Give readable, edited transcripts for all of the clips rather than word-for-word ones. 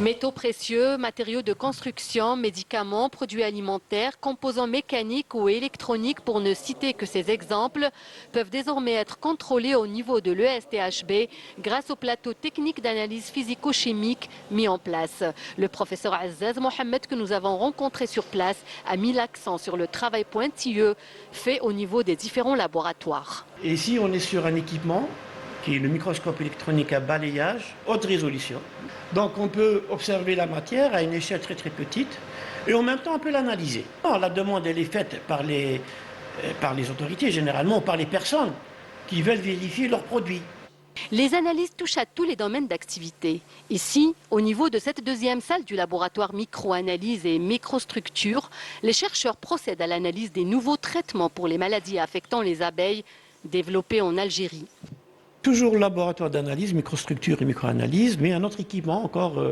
Métaux précieux, matériaux de construction, médicaments, produits alimentaires, composants mécaniques ou électroniques, pour ne citer que ces exemples, peuvent désormais être contrôlés au niveau de l'ESTHB grâce au plateau technique d'analyse physico-chimique mis en place. Le professeur Azzaz Mohamed, que nous avons rencontré sur place, a mis l'accent sur le travail pointilleux fait au niveau des différents laboratoires. Et ici, on est sur un équipement qui est le microscope électronique à balayage haute résolution. Donc on peut observer la matière à une échelle très très petite et en même temps on peut l'analyser. La demande elle est faite par les autorités, généralement par les personnes qui veulent vérifier leurs produits. Les analyses touchent à tous les domaines d'activité. Ici, au niveau de cette deuxième salle du laboratoire micro-analyse et microstructure, les chercheurs procèdent à l'analyse des nouveaux traitements pour les maladies affectant les abeilles développés en Algérie. Toujours le laboratoire d'analyse, microstructure et microanalyse, mais un autre équipement encore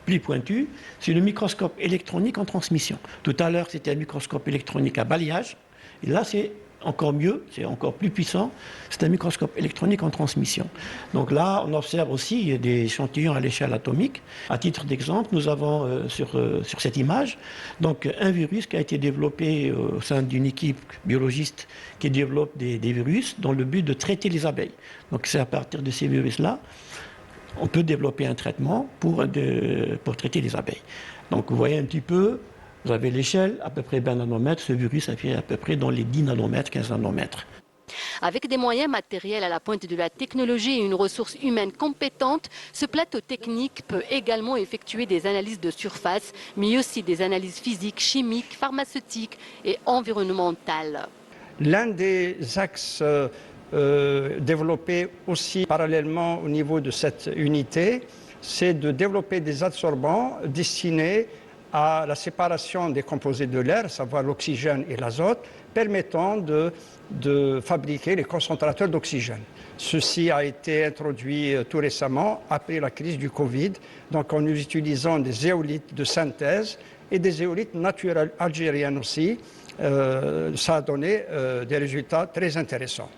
plus pointu, c'est le microscope électronique en transmission. Tout à l'heure, c'était un microscope électronique à balayage, et là, c'est encore mieux, c'est encore plus puissant, c'est un microscope électronique en transmission. Donc là, on observe aussi des échantillons à l'échelle atomique. À titre d'exemple, nous avons sur cette image donc un virus qui a été développé au sein d'une équipe biologiste qui développe des virus dans le but de traiter les abeilles. Donc c'est à partir de ces virus-là, on peut développer un traitement pour traiter les abeilles. Donc vous voyez un petit peu. Vous avez l'échelle, à peu près 20 nanomètres. Ce virus a fait à peu près dans les 10 nanomètres, 15 nanomètres. Avec des moyens matériels à la pointe de la technologie et une ressource humaine compétente, ce plateau technique peut également effectuer des analyses de surface, mais aussi des analyses physiques, chimiques, pharmaceutiques et environnementales. L'un des axes développés aussi parallèlement au niveau de cette unité, c'est de développer des adsorbants destinés à la séparation des composés de l'air, à savoir l'oxygène et l'azote, permettant de fabriquer les concentrateurs d'oxygène. Ceci a été introduit tout récemment, après la crise du Covid, donc en utilisant des éolites de synthèse et des éolites naturelles algériennes aussi. Ça a donné des résultats très intéressants.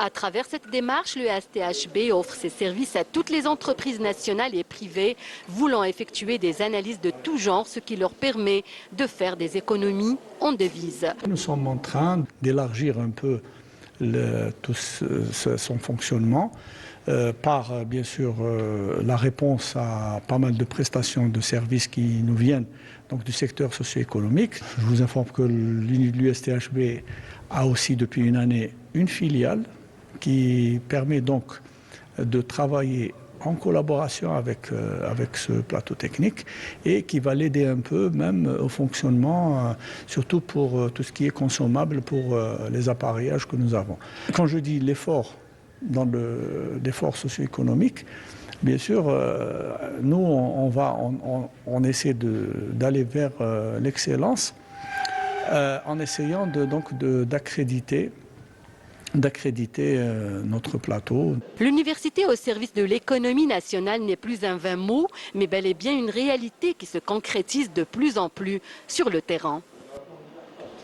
À travers cette démarche, le STHB offre ses services à toutes les entreprises nationales et privées voulant effectuer des analyses de tout genre, ce qui leur permet de faire des économies en devises. Nous sommes en train d'élargir un peu son fonctionnement par, bien sûr, la réponse à pas mal de prestations de services qui nous viennent donc, du secteur socio-économique. Je vous informe que l'USTHB a aussi depuis une année une filiale qui permet donc de travailler en collaboration avec ce plateau technique et qui va l'aider un peu même au fonctionnement, surtout pour tout ce qui est consommable pour les appareillages que nous avons. Quand je dis l'effort, dans l'effort socio-économique, bien sûr, nous, on essaie d'aller vers l'excellence en essayant d'accréditer notre plateau. L'université au service de l'économie nationale n'est plus un vain mot, mais bel et bien une réalité qui se concrétise de plus en plus sur le terrain.